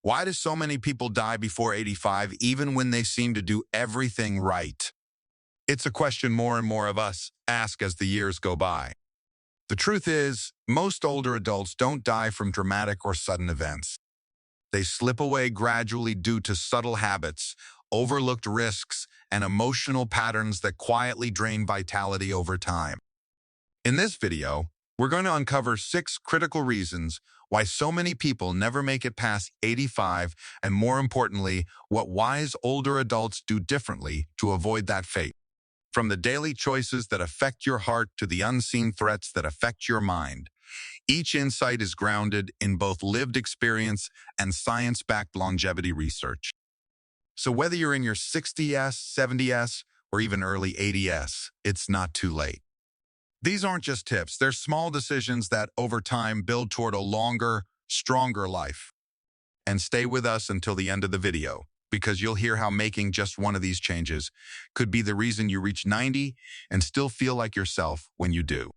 Why do so many people die before 85 even when they seem to do everything right? It's a question more and more of us ask as the years go by. The truth is, most older adults don't die from dramatic or sudden events. They slip away gradually due to subtle habits, overlooked risks, and emotional patterns that quietly drain vitality over time. In this video, we're going to uncover 6 critical reasons why so many people never make it past 85, and more importantly, what wise older adults do differently to avoid that fate. From the daily choices that affect your heart to the unseen threats that affect your mind, each insight is grounded in both lived experience and science-backed longevity research. So whether you're in your 60s, 70s, or even early 80s, it's not too late. These aren't just tips, they're small decisions that over time build toward a longer, stronger life. And stay with us until the end of the video, because you'll hear how making just one of these changes could be the reason you reach 90 and still feel like yourself when you do.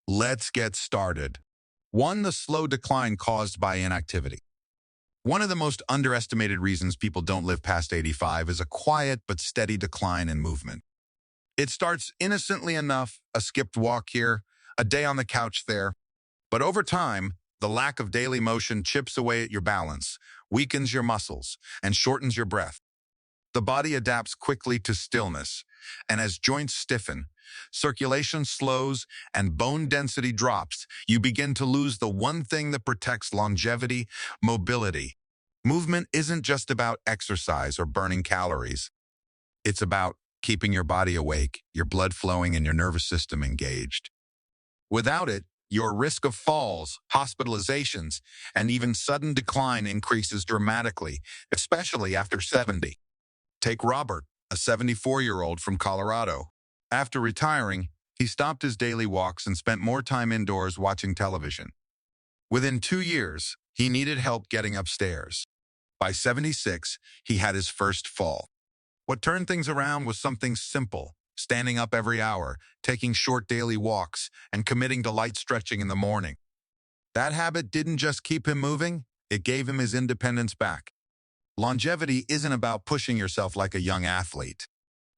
Let's get started. 1. The slow decline caused by inactivity. One of the most underestimated reasons people don't live past 85 is a quiet but steady decline in movement. It starts innocently enough, a skipped walk here, a day on the couch there. But over time, the lack of daily motion chips away at your balance, weakens your muscles, and shortens your breath. The body adapts quickly to stillness, and as joints stiffen, circulation slows, and bone density drops, you begin to lose the one thing that protects longevity: mobility. Movement isn't just about exercise or burning calories. It's about keeping your body awake, your blood flowing, and your nervous system engaged. Without it, your risk of falls, hospitalizations, and even sudden decline increases dramatically, especially after 70. Take Robert, a 74-year-old from Colorado. After retiring, he stopped his daily walks and spent more time indoors watching television. Within 2 years, he needed help getting upstairs. By 76, he had his first fall. What turned things around was something simple: standing up every hour, taking short daily walks, and committing to light stretching in the morning. That habit didn't just keep him moving, it gave him his independence back. Longevity isn't about pushing yourself like a young athlete.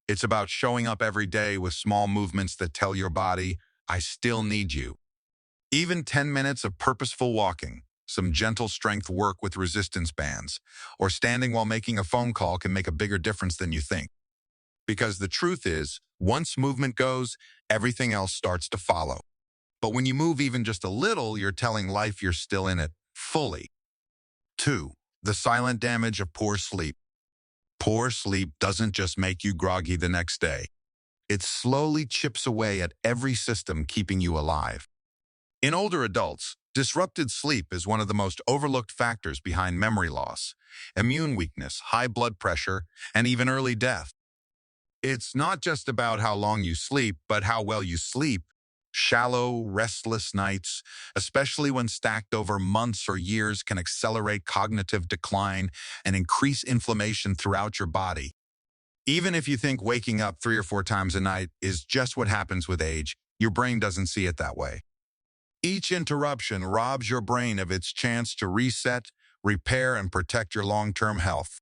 It's about showing up every day with small movements that tell your body, I still need you. Even 10 minutes of purposeful walking, some gentle strength work with resistance bands, or standing while making a phone call can make a bigger difference than you think. Because the truth is, once movement goes, everything else starts to follow. But when you move even just a little, you're telling life you're still in it, fully. 2. The silent damage of poor sleep. Poor sleep doesn't just make you groggy the next day. It slowly chips away at every system keeping you alive. In older adults, disrupted sleep is one of the most overlooked factors behind memory loss, immune weakness, high blood pressure, and even early death. It's not just about how long you sleep, but how well you sleep. Shallow, restless nights, especially when stacked over months or years, can accelerate cognitive decline and increase inflammation throughout your body. Even if you think waking up 3 or 4 times a night is just what happens with age, your brain doesn't see it that way. Each interruption robs your brain of its chance to reset, repair, and protect your long-term health.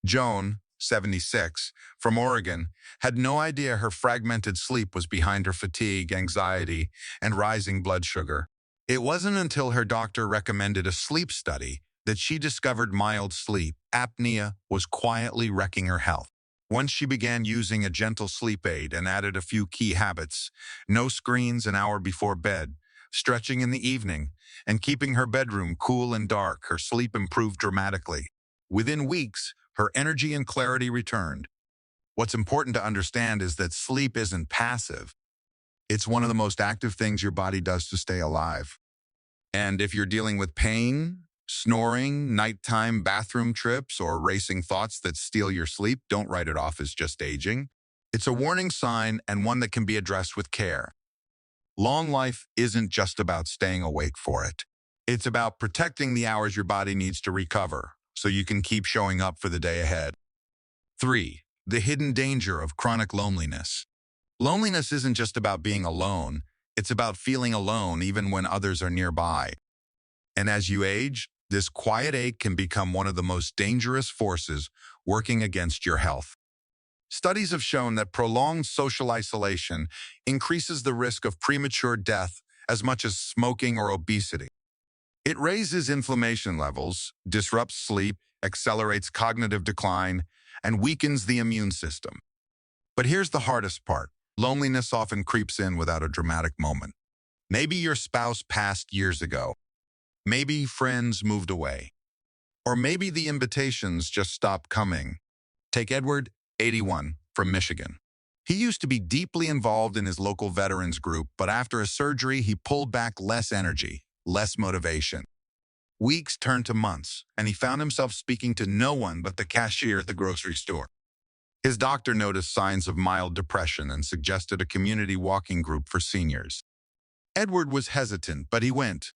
Joan, 76, from Oregon, had no idea her fragmented sleep was behind her fatigue, anxiety, and rising blood sugar. It wasn't until her doctor recommended a sleep study that she discovered mild sleep apnea was quietly wrecking her health. Once she began using a gentle sleep aid and added a few key habits: no screens an hour before bed, stretching in the evening, and keeping her bedroom cool and dark, her sleep improved dramatically. Within weeks, her energy and clarity returned. What's important to understand is that sleep isn't passive. It's one of the most active things your body does to stay alive. And if you're dealing with pain, snoring, nighttime bathroom trips, or racing thoughts that steal your sleep, don't write it off as just aging. It's a warning sign, and one that can be addressed with care. Long life isn't just about staying awake for it. It's about protecting the hours your body needs to recover, so you can keep showing up for the day ahead. 3. The hidden danger of chronic loneliness. Loneliness isn't just about being alone. It's about feeling alone even when others are nearby. And as you age, This quiet ache can become one of the most dangerous forces working against your health. Studies have shown that prolonged social isolation increases the risk of premature death as much as smoking or obesity. It raises inflammation levels, disrupts sleep, accelerates cognitive decline, and weakens the immune system. But here's the hardest part. Loneliness often creeps in without a dramatic moment. Maybe your spouse passed years ago. Maybe friends moved away. Or maybe the invitations just stopped coming. Take Edward, 81, from Michigan. He used to be deeply involved in his local veterans group, but after a surgery, he pulled back less energy, less motivation. Weeks turned to months, and he found himself speaking to no one but the cashier at the grocery store. His doctor noticed signs of mild depression and suggested a community walking group for seniors. Edward was hesitant, but he went.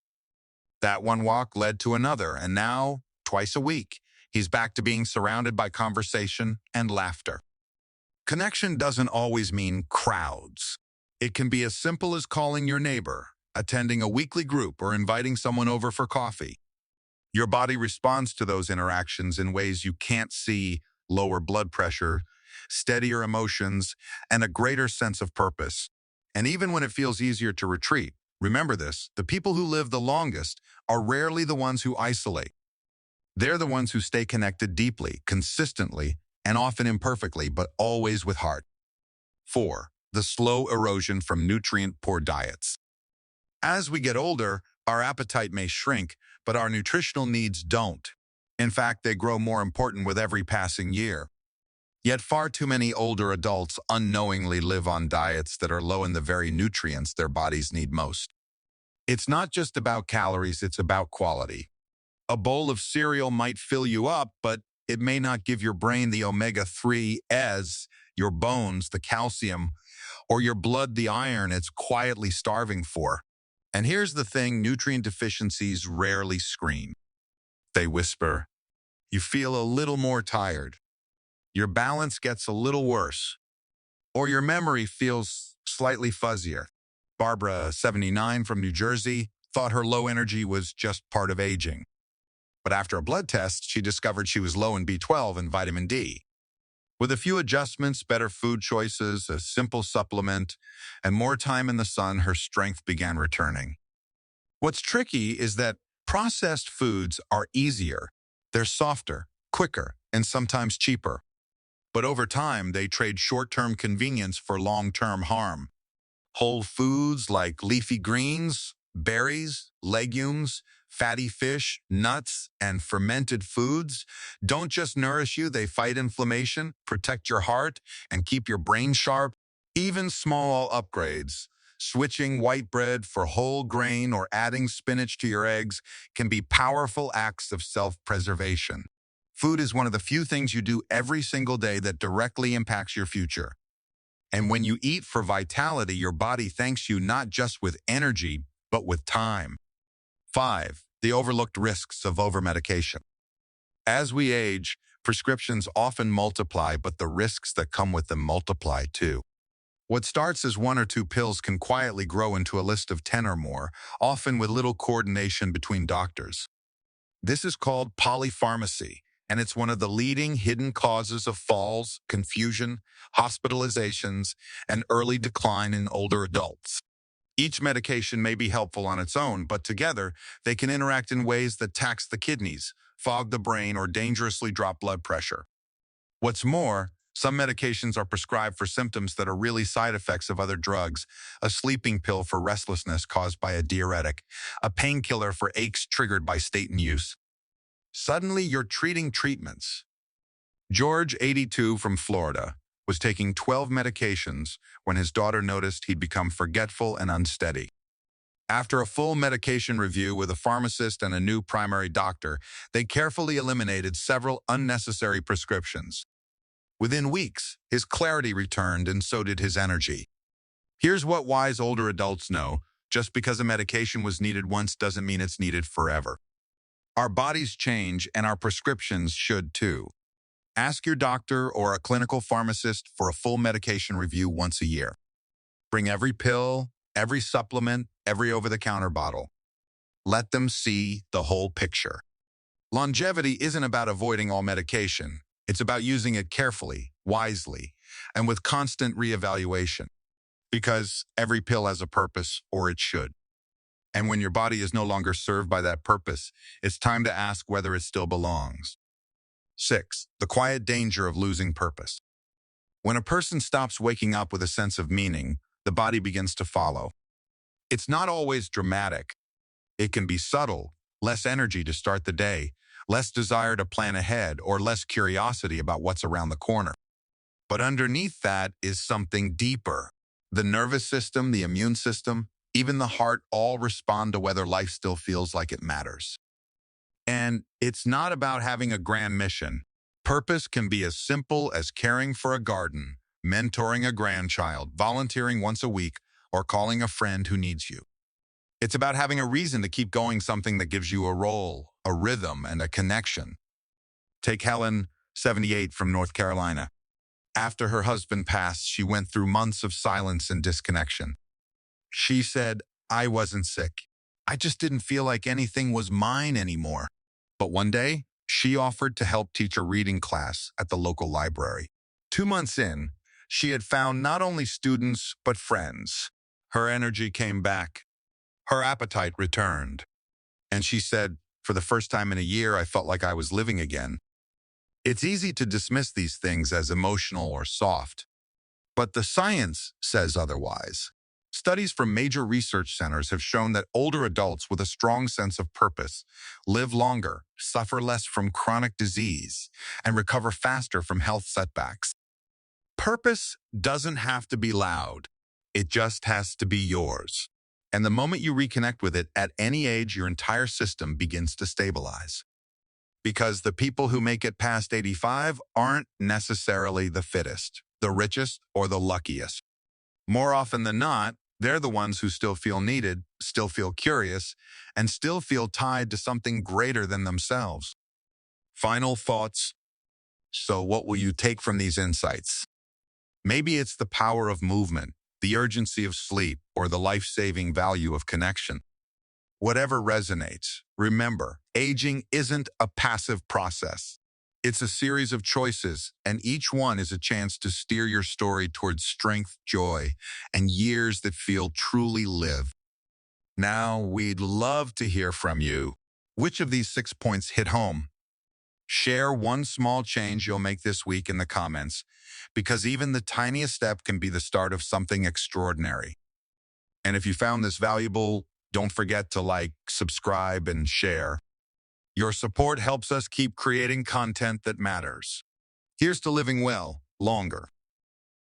That one walk led to another, and now, twice a week, he's back to being surrounded by conversation and laughter. Connection doesn't always mean crowds. It can be as simple as calling your neighbor, attending a weekly group, or inviting someone over for coffee. Your body responds to those interactions in ways you can't see: lower blood pressure, steadier emotions, and a greater sense of purpose. And even when it feels easier to retreat, remember this: the people who live the longest are rarely the ones who isolate. They're the ones who stay connected deeply, consistently, and often imperfectly, but always with heart. 4. The slow erosion from nutrient-poor diets. As we get older, our appetite may shrink, but our nutritional needs don't. In fact, they grow more important with every passing year. Yet far too many older adults unknowingly live on diets that are low in the very nutrients their bodies need most. It's not just about calories, it's about quality. A bowl of cereal might fill you up, but it may not give your brain the omega-3s, your bones the calcium, or your blood the iron it's quietly starving for. And here's the thing: nutrient deficiencies rarely scream. They whisper. You feel a little more tired. Your balance gets a little worse. Or your memory feels slightly fuzzier. Barbara, 79, from New Jersey, thought her low energy was just part of aging. But after a blood test, she discovered she was low in B12 and vitamin D. With a few adjustments, better food choices, a simple supplement, and more time in the sun, her strength began returning. What's tricky is that processed foods are easier. They're softer, quicker, and sometimes cheaper. But over time, they trade short-term convenience for long-term harm. Whole foods like leafy greens, berries, legumes, fatty fish, nuts, and fermented foods don't just nourish you, they fight inflammation, protect your heart, and keep your brain sharp. Even small upgrades, switching white bread for whole grain or adding spinach to your eggs, can be powerful acts of self-preservation. Food is one of the few things you do every single day that directly impacts your future. And when you eat for vitality, your body thanks you not just with energy, but with time. 5. The overlooked risks of overmedication. As we age, prescriptions often multiply, but the risks that come with them multiply too. What starts as 1 or 2 pills can quietly grow into a list of 10 or more, often with little coordination between doctors. This is called polypharmacy, and it's one of the leading hidden causes of falls, confusion, hospitalizations, and early decline in older adults. Each medication may be helpful on its own, but together they can interact in ways that tax the kidneys, fog the brain, or dangerously drop blood pressure. What's more, some medications are prescribed for symptoms that are really side effects of other drugs: a sleeping pill for restlessness caused by a diuretic, a painkiller for aches triggered by statin use. Suddenly, you're treating treatments. George, 82, from Florida, was taking 12 medications when his daughter noticed he'd become forgetful and unsteady. After a full medication review with a pharmacist and a new primary doctor, they carefully eliminated several unnecessary prescriptions. Within weeks, his clarity returned, and so did his energy. Here's what wise older adults know: just because a medication was needed once doesn't mean it's needed forever. Our bodies change, and our prescriptions should too. Ask your doctor or a clinical pharmacist for a full medication review once a year. Bring every pill, every supplement, every over-the-counter bottle. Let them see the whole picture. Longevity isn't about avoiding all medication. It's about using it carefully, wisely, and with constant reevaluation. Because every pill has a purpose, or it should. And when your body is no longer served by that purpose, it's time to ask whether it still belongs. 6. The quiet danger of losing purpose. When a person stops waking up with a sense of meaning, the body begins to follow. It's not always dramatic. It can be subtle, less energy to start the day, less desire to plan ahead, or less curiosity about what's around the corner. But underneath that is something deeper. The nervous system, the immune system, even the heart all respond to whether life still feels like it matters. And it's not about having a grand mission. Purpose can be as simple as caring for a garden, mentoring a grandchild, volunteering once a week, or calling a friend who needs you. It's about having a reason to keep going, something that gives you a role, a rhythm, and a connection. Take Helen, 78, from North Carolina. After her husband passed, she went through months of silence and disconnection. She said, "I wasn't sick. I just didn't feel like anything was mine anymore." But one day, she offered to help teach a reading class at the local library. 2 months in, she had found not only students, but friends. Her energy came back. Her appetite returned. And she said, "For the first time in a year, I felt like I was living again." It's easy to dismiss these things as emotional or soft, but the science says otherwise. Studies from major research centers have shown that older adults with a strong sense of purpose live longer, suffer less from chronic disease, and recover faster from health setbacks. Purpose doesn't have to be loud. It just has to be yours. And the moment you reconnect with it at any age, your entire system begins to stabilize. Because the people who make it past 85 aren't necessarily the fittest, the richest, or the luckiest. More often than not, they're the ones who still feel needed, still feel curious, and still feel tied to something greater than themselves. Final thoughts. So what will you take from these insights? Maybe it's the power of movement, the urgency of sleep, or the life-saving value of connection. Whatever resonates, remember, aging isn't a passive process. It's a series of choices, and each one is a chance to steer your story towards strength, joy, and years that feel truly lived. Now, we'd love to hear from you. Which of these 6 points hit home? Share one small change you'll make this week in the comments, because even the tiniest step can be the start of something extraordinary. And if you found this valuable, don't forget to like, subscribe, and share. Your support helps us keep creating content that matters. Here's to living well, longer.